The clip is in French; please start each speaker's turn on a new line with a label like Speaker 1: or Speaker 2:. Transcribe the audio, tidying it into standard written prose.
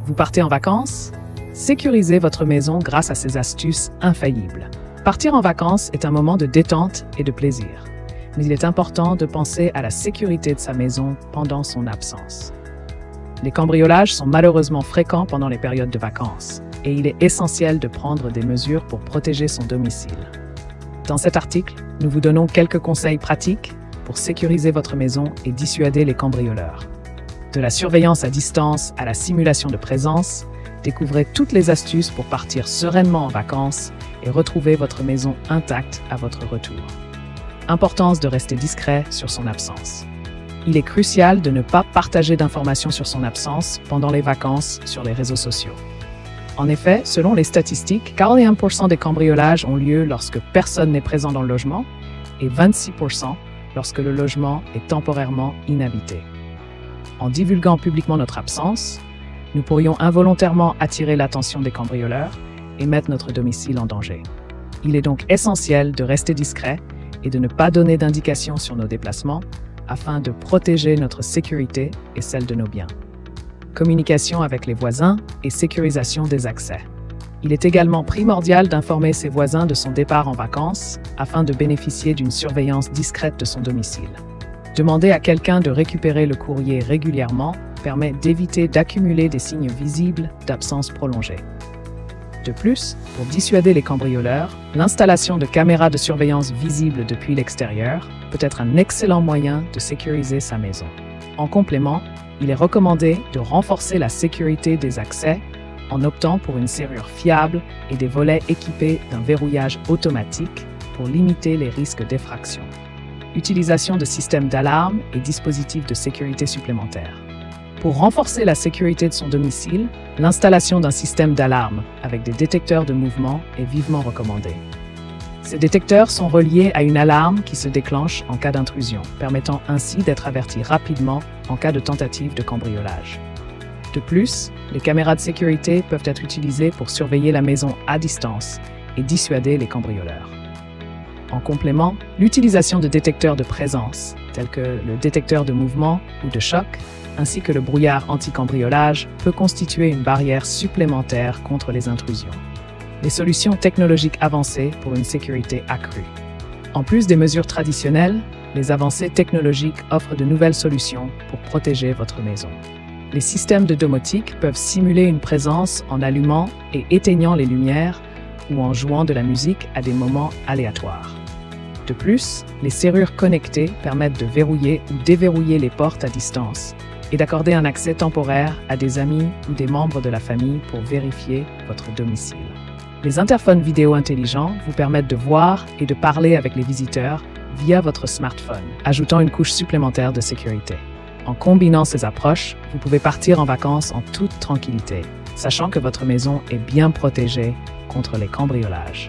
Speaker 1: Vous partez en vacances? Sécurisez votre maison grâce à ces astuces infaillibles. Partir en vacances est un moment de détente et de plaisir, mais il est important de penser à la sécurité de sa maison pendant son absence. Les cambriolages sont malheureusement fréquents pendant les périodes de vacances, et il est essentiel de prendre des mesures pour protéger son domicile. Dans cet article, nous vous donnons quelques conseils pratiques pour sécuriser votre maison et dissuader les cambrioleurs. De la surveillance à distance à la simulation de présence, découvrez toutes les astuces pour partir sereinement en vacances et retrouver votre maison intacte à votre retour. Importance de rester discret sur son absence. Il est crucial de ne pas partager d'informations sur son absence pendant les vacances sur les réseaux sociaux. En effet, selon les statistiques, 41% des cambriolages ont lieu lorsque personne n'est présent dans le logement et 26% lorsque le logement est temporairement inhabité. En divulguant publiquement notre absence, nous pourrions involontairement attirer l'attention des cambrioleurs et mettre notre domicile en danger. Il est donc essentiel de rester discret et de ne pas donner d'indications sur nos déplacements afin de protéger notre sécurité et celle de nos biens. Communication avec les voisins et sécurisation des accès. Il est également primordial d'informer ses voisins de son départ en vacances afin de bénéficier d'une surveillance discrète de son domicile. Demander à quelqu'un de récupérer le courrier régulièrement permet d'éviter d'accumuler des signes visibles d'absence prolongée. De plus, pour dissuader les cambrioleurs, l'installation de caméras de surveillance visibles depuis l'extérieur peut être un excellent moyen de sécuriser sa maison. En complément, il est recommandé de renforcer la sécurité des accès en optant pour une serrure fiable et des volets équipés d'un verrouillage automatique pour limiter les risques d'effraction. Utilisation de systèmes d'alarme et dispositifs de sécurité supplémentaires. Pour renforcer la sécurité de son domicile, l'installation d'un système d'alarme avec des détecteurs de mouvement est vivement recommandée. Ces détecteurs sont reliés à une alarme qui se déclenche en cas d'intrusion, permettant ainsi d'être averti rapidement en cas de tentative de cambriolage. De plus, les caméras de sécurité peuvent être utilisées pour surveiller la maison à distance et dissuader les cambrioleurs. En complément, l'utilisation de détecteurs de présence, tels que le détecteur de mouvement ou de choc, ainsi que le brouillard anti-cambriolage, peut constituer une barrière supplémentaire contre les intrusions. Les solutions technologiques avancées pour une sécurité accrue. En plus des mesures traditionnelles, les avancées technologiques offrent de nouvelles solutions pour protéger votre maison. Les systèmes de domotique peuvent simuler une présence en allumant et éteignant les lumières ou en jouant de la musique à des moments aléatoires. De plus, les serrures connectées permettent de verrouiller ou déverrouiller les portes à distance et d'accorder un accès temporaire à des amis ou des membres de la famille pour vérifier votre domicile. Les interphones vidéo intelligents vous permettent de voir et de parler avec les visiteurs via votre smartphone, ajoutant une couche supplémentaire de sécurité. En combinant ces approches, vous pouvez partir en vacances en toute tranquillité, sachant que votre maison est bien protégée contre les cambriolages.